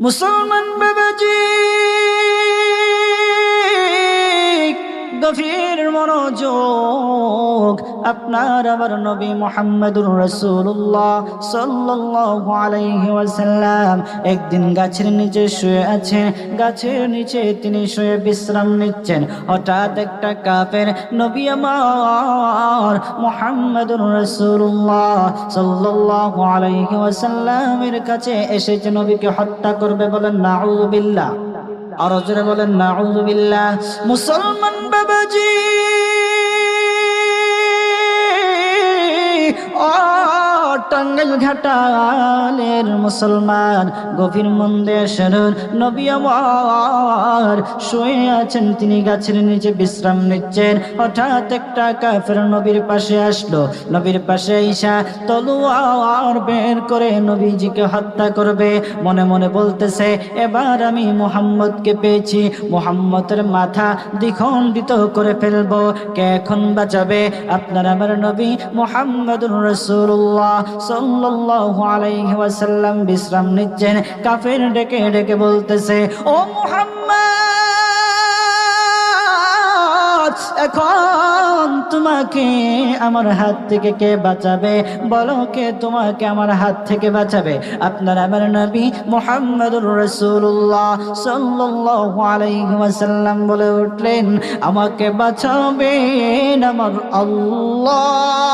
মুসলমান বাবাজি গভীর মনোযোগ। আপনার আমার নবী মুহাম্মদুর রাসূলুল্লাহ সাল্লাল্লাহু আলাইহি ওয়াসাল্লাম একদিন গাছের নিচে শুয়ে আছেন। গাছের নিচে তিনি শুয়ে বিশ্রাম নিচ্ছেন। হঠাৎ একটা কাফের নবী আমার মুহাম্মদুর রাসূলুল্লাহ সাল্লাল্লাহু আলাইহি ওয়াসাল্লামের কাছে এসেছে, নবীকে হত্যা করবে। বলেন নাউযুবিল্লাহ। আর জোরে বলেন নাউযুবিল্লাহ। মুসলমান বাবাজি ও টাঙ্গাইল ঘাটালের মুসলমান, গভীর মন দিয়ে শুনুন। নবী আমার শুয়ে আছেন, তিনি গাছের নিচে বিশ্রাম নিচ্ছেন। হঠাৎ একটা কাফের নবীর পাশে আসলো। নবীর পাশে ঈশা তলোয়ার বের করে নবীজিকে হত্যা করবে। মনে মনে বলতেছে, এবার আমি মুহাম্মদকে পেয়েছি, মুহাম্মদের মাথা দ্বিখণ্ডিত করে ফেলবো। কে এখন বাঁচাবে? আপনার আমার নবী মুহাম্মদুর রাসূলুল্লাহ সাল্লাল্লাহু আলাইহি ওয়াসাল্লাম বিশ্রাম নিচ্ছেন। কাফের ডেকে ডেকে বলতেছে, ও মুহাম্মদ, এখন তোমাকে আমার হাত থেকে কে বাঁচাবে? বলো, কে তোমাকে আমার হাত থেকে বাঁচাবে? আপনার আমার নবী মুহাম্মদুর রাসূলুল্লাহ সাল্লাল্লাহু আলাইহি ওয়াসাল্লাম বলে উঠলেন, আমাকে বাঁচাবেন আমার আল্লাহ,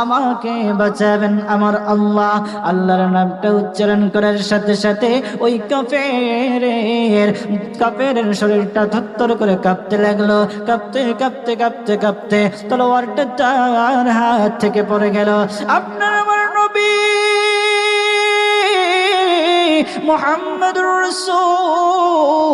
আমাকে বাঁচাবেন আমার আল্লাহ। আল্লাহর নামটা উচ্চারণ করার সাথে সাথে ওই কাফেরের শরীরটা থরথর করে কাঁপতে লাগলো। কাঁপতে কাঁপতে কাঁপতে কাঁপতে তলোয়ারটা তার হাত থেকে পড়ে গেল। আপনার আমার নবী মুহাম্মদুর রাসূলুল্লাহ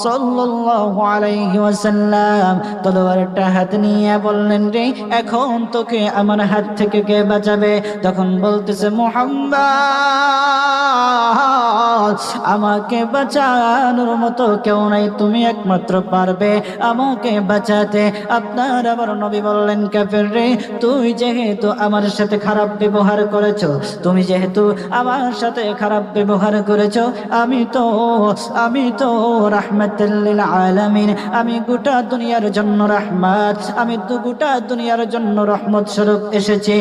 সাল্লাল্লাহু আলাইহি ওয়াসাল্লাম তলোয়ারটা হাতে নিয়ে বললেন, রে এখন তোকে আমার হাত থেকে কে বাঁচাবে? তখন বলতেছে, মুহাম্মদ, আমাকে বাঁচানোর মতো কেউ নাই, তুমি একমাত্র পারবে আমাকে বাঁচাতে। আপনার আবার নবী বললেন, কাফের রে, তুই যেহেতু আমার সাথে খারাপ ব্যবহার করেছো, তুমি যেহেতু আমার সাথে খারাপ ব্যবহার করেছো, আমি তো রাহমাতুল লিল আলামিন, আমি গোটা দুনিয়ার জন্য রাহমাত, আমি তো গোটা দুনিয়ার জন্য রহমত স্বরূপ এসেছি।